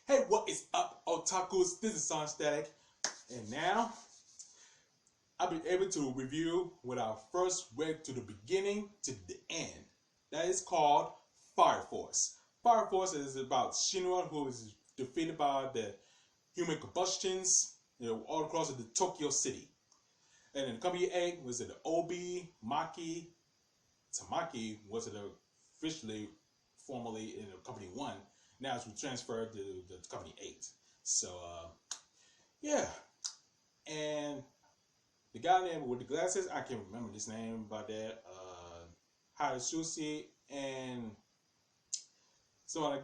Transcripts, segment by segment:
Hey, what is up, otakus? This is Zonictheztatic, and now I'll be able to review what I first read to the beginning to the end. That is called Fire Force. Fire Force is about Shinra, who is defeated by the human combustions, all across the Tokyo city. And in Company 8 was it the Obi, Maki, Tamaki was it officially, formally in Company 1. Now it's transferred to the Company 8. So, yeah. And the guy named with the glasses, I can't remember his name about that. Harasushi and so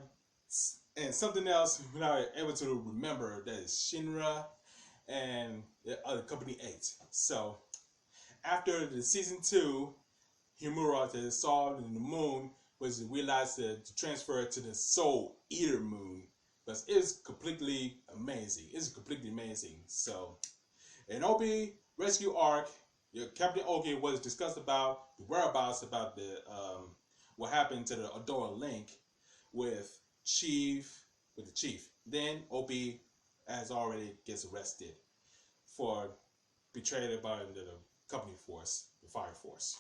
and something else when I was able to remember that is Shinra and the other Company 8. So after the season 2, Himura that saw in the moon was realized to transfer to the Soul Eater moon. But it's completely amazing. It's completely amazing. So, in Obi Rescue Arc, Captain Ogi was discussed about the whereabouts about the what happened to the Adora Link with the chief. Then Obi, as already, gets arrested for betrayal by the company force, the Fire Force.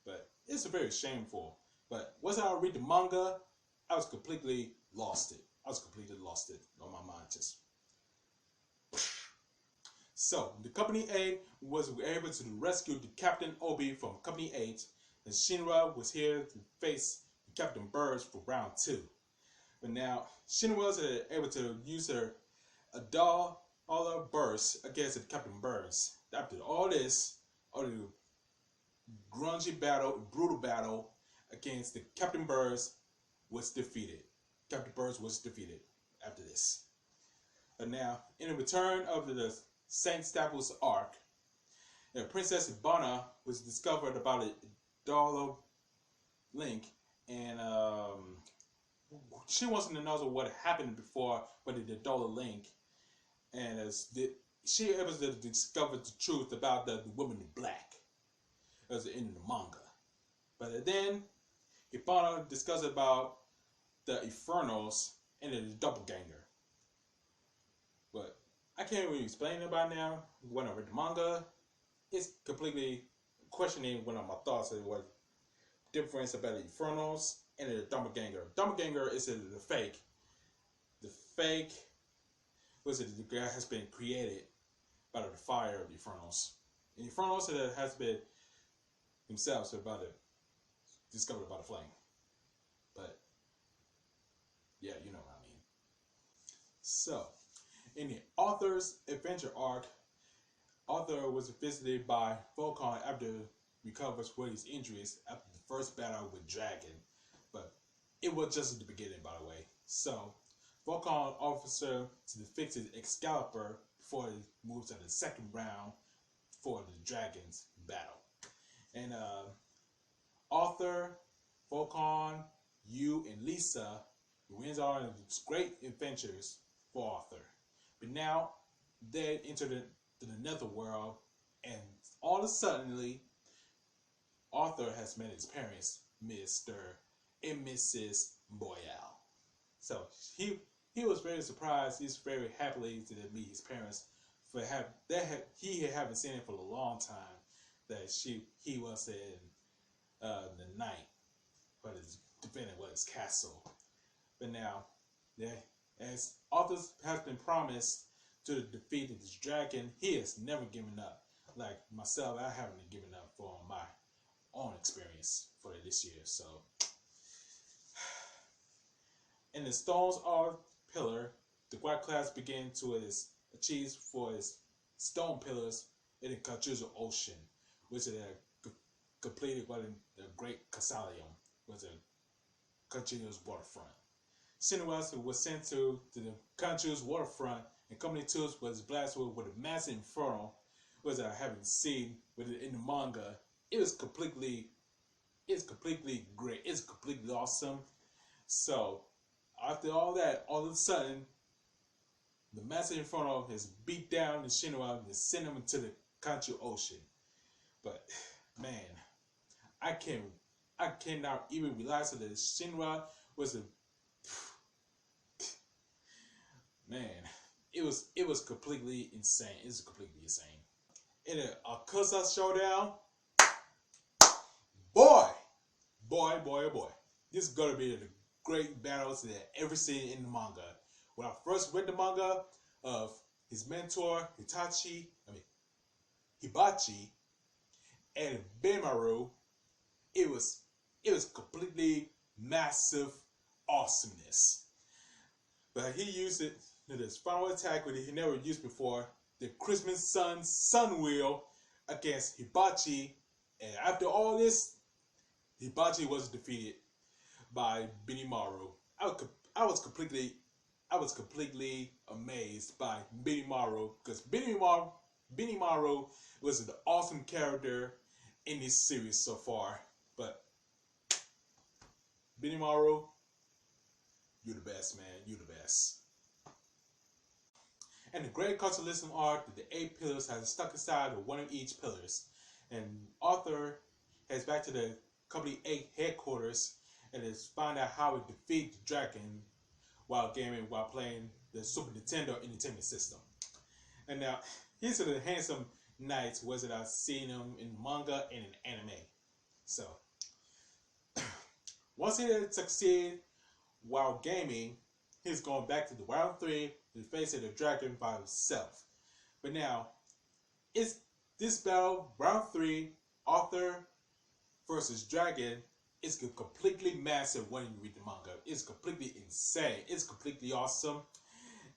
But it's very shameful. But once I read the manga, I was completely lost it. On my mind just. So, the Company 8 was able to rescue the Captain Obi from Company 8, and Shinra was here to face Captain Burns for round 2. But now, Shinra was able to use her dollar burst against Captain Burns. After all this, all the grungy battle, brutal battle against the Captain Burns was defeated. Captain Burns was defeated after this. And now, in the return of the Saint Staples arc, Princess Ibana was discovered about a dollar link, and she wants to know what happened before the dollar link, and she was able to discover the truth about the woman in black as the end of the manga. But then Ibana discussed about the Infernals and the doppelganger. But I can't really explain it by now. When I read the manga, it's completely questioning one of my thoughts of what difference about the Infernals and the doppelganger. Doppelganger is the fake. The fake the guy has been created by the fire of the Infernals. The Infernals has been themselves about it discovered by the flame. But yeah, you know what I mean. So, in the author's adventure arc, Arthur was visited by Vulcan after recovers from his injuries after the first battle with Dragon. But it was just the beginning, by the way. So, Vulcan officer to fix his Excalibur before he moves to the second round for the Dragon's battle. And Arthur, Vulcan, Yu, and Lisa wins all these great adventures for Arthur. But now they enter the netherworld, and all of a sudden, Arthur has met his parents, Mr. and Mrs. Boyle. So he was very surprised. He's very happily to meet his parents for he haven't seen him for a long time. That he was in the night, but his defending was his castle. But now, as Arthur has been promised to defeat this dragon, he has never given up. Like myself, I haven't given up for my own experience for this year. So, in the Stones Art pillar, the white class began to achieve for its stone pillars in the Kachuzo Ocean, which is completed by the Great Casalium, was a Kachuzo's waterfront. Shinra was sent to the Kachuzo's waterfront, and Company 2 was blasted with a massive inferno, which I haven't seen with it in the manga. It's completely great. It's completely awesome. So after all that, all of a sudden, the massive inferno has beat down the Shinra and sent them into the Kanchu Ocean. But man, I cannot even realize that Shinra was it was completely insane. It was completely insane. In a Akusa showdown, boy, boy. This is gonna be the great battles that I've ever seen in the manga. When I first read the manga of his mentor Hibachi, and Bemaru, it was completely massive awesomeness. But he used it in his final attack that he never used before, the Christmas Sun Wheel against Hibachi, and after all this, Hibachi was defeated by Benimaru. I was completely amazed by Benimaru because Benimaru was an awesome character in this series so far. But Benimaru, you're the best, man. You're the best. And the great culturalism art that the 8 pillars has stuck inside of one of each pillars. And Arthur heads back to the Company 8 headquarters and is find out how to defeat the dragon while playing the Super Nintendo Entertainment System. And now, here's the handsome knights was that I've seen him in manga and in anime. So, once he succeeded while gaming, he's going back to the round 3 to face the dragon by himself. But now, it's this battle, round 3, Arthur versus Dragon, is completely massive when you read the manga. It's completely insane. It's completely awesome.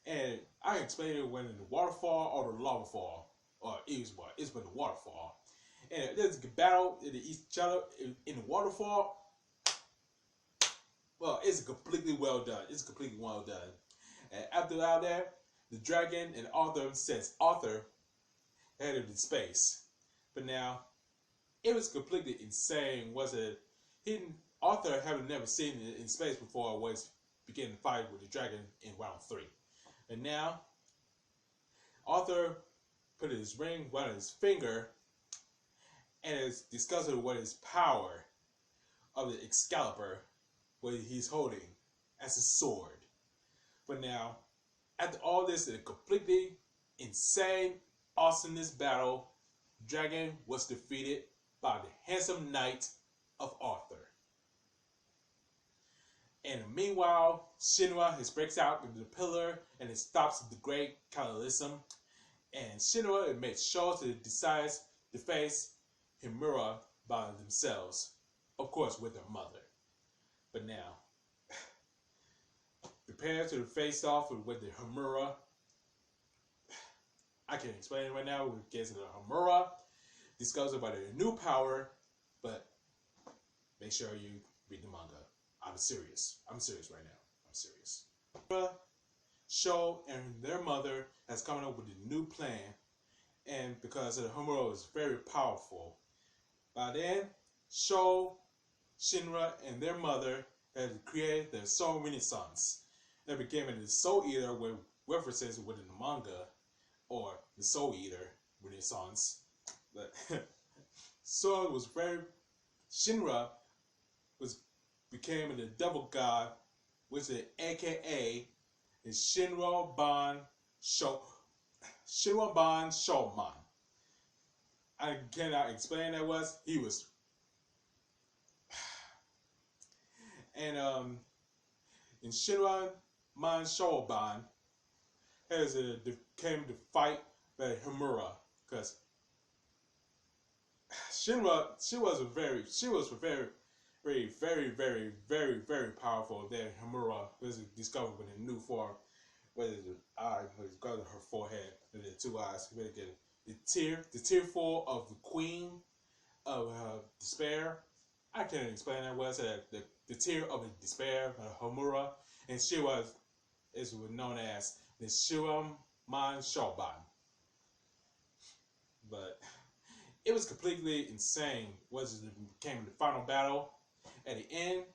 And I explained it when in the waterfall or the lava fall. Or it's been the waterfall. And there's a battle in each other in the waterfall. Well, it's completely well done. It's completely well done. And after all that, the dragon and Arthur says Arthur headed in space. But now, it was completely insane. Was it? Arthur having never seen it in space before was beginning to fight with the dragon in round 3. And now, Arthur put his ring on his finger and is discussing what his power of the Excalibur, what he's holding as a sword. But now, after all this, in a completely insane, awesomeness battle, Dragon was defeated by the handsome knight of Arthur. And meanwhile, Shinra breaks out into the pillar and it stops the great cataclysm. And Shinra makes sure to decide to face Himura by themselves, of course with their mother. But now, prepare to face off with the Himura. I can't explain it right now. We'll get to the Himura, discuss about their new power, but make sure you read the manga. I'm serious. I'm serious right now. I'm serious. Sho and their mother has come up with a new plan, and because the Himura is very powerful. By then, Sho, Shinra, and their mother had created the Soul Renaissance. They became the Soul Eater with references within the manga, or the Soul Eater Renaissance. But so it was very Shinra became the devil god, which is AKA is Shinra Ban Shouman. I cannot explain that was. He was and in Shinra Man Shouban came to fight the Himura because Shinra she was very powerful. That Himura was discovered with a new form, whether the eye was got her forehead and the 2 eyes. The tier 4 of the Queen of Despair. I can't explain that. Was the tier of the Despair of Himura, and she was known as the Shiram Man Shoban. But it was completely insane. Became the final battle. At the end,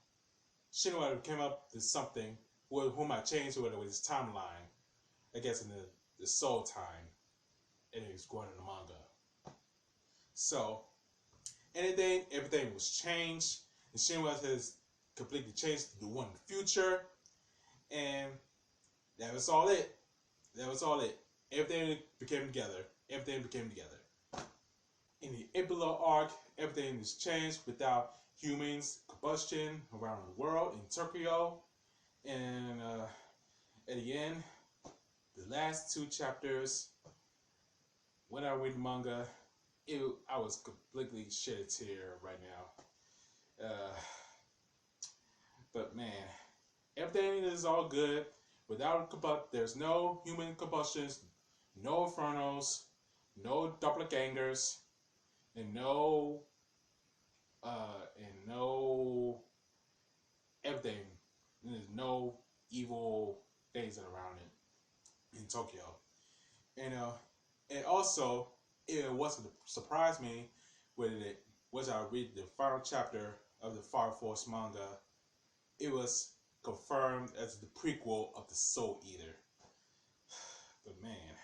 Shinra came up with something whom I changed with his timeline. I guess in the soul time. And it was going in the manga. So, everything was changed. And Shinra has completely changed to the one in the future. And that was all it. That was all it. Everything became together. Everything became together. In the epilogue arc, everything is changed without humans combustion around the world in Tokyo. And at the end, the last two chapters, when I read the manga, I was completely shed a tear right now. But man, everything is all good. There's no human combustions, no infernos, no doppelgangers, and no everything. And there's no evil things around it in Tokyo. And also it wasn't surprise me when it was I read the final chapter of the Fire Force manga. It was confirmed as the prequel of the Soul Eater. But man,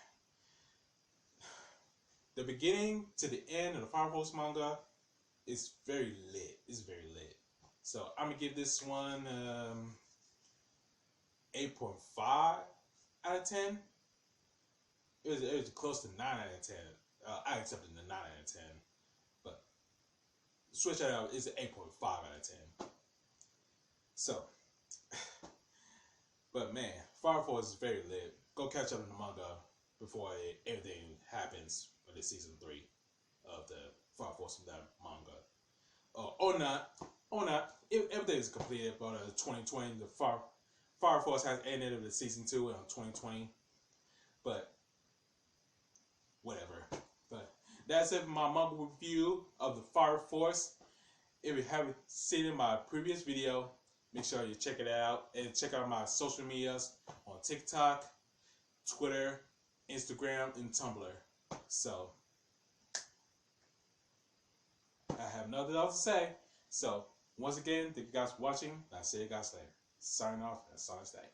the beginning to the end of the Fire Force manga is very lit. It's very lit. So I'm gonna give this one 8.5 out of 10. It was close to 9 out of 10. I accepted the 9 out of 10. But switch that out, it's an 8.5 out of 10. So, but man, Fire Force is very lit. Go catch up on the manga before everything happens for the season 3 of the Fire Force manga. Or not. Everything is completed, but 2020, the Fire Force has ended of the season 2 in 2020. But whatever. But that's it for my manga review of the Fire Force. If you haven't seen it in my previous video, make sure you check it out and check out my social medias on TikTok, Twitter, Instagram, and Tumblr. So I have nothing else to say. So once again, thank you guys for watching. I'll see you guys later. Signing off and Zonictheztatic.